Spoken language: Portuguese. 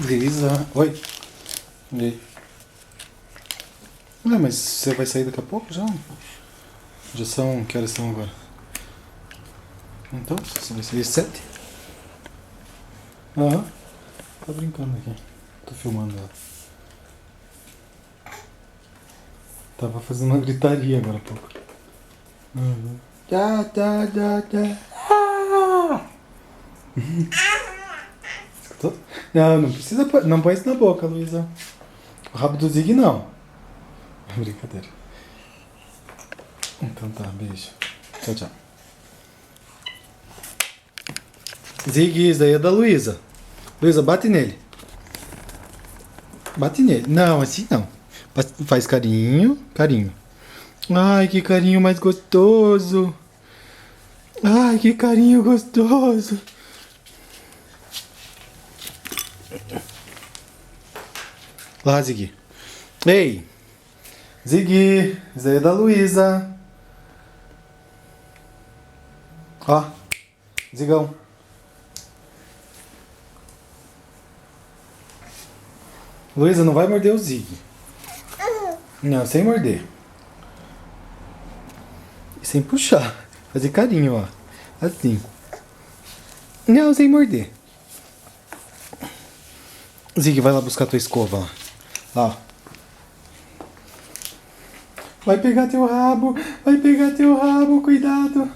Luísa. Oi. E aí? Não, mas você vai sair daqui a pouco já? Já são... Que horas são agora? Então, você vai sair 7? Aham. Tá brincando aqui. Tô filmando ela. Tava fazendo uma gritaria agora há pouco. Uhum. Ah! Escutou? Não, não precisa... Não põe isso na boca, Luísa. O rabo do Zig, não. Brincadeira. Então tá, beijo. Tchau, tchau. Zig, isso daí é da Luísa. Luísa, bate nele. Bate nele. Não, assim não. Faz carinho, carinho. Ai, que carinho mais gostoso. Ai, que carinho gostoso. Lá, Zig. Ei. Zig, isso aí é da Luísa. Ó. Zigão. Luísa, não vai morder o Zig. Não, sem morder. E sem puxar. Fazer carinho, ó. Assim. Não, sem morder. Zig, vai lá buscar tua escova, ó. Ó. Vai pegar teu rabo. Vai pegar teu rabo, cuidado.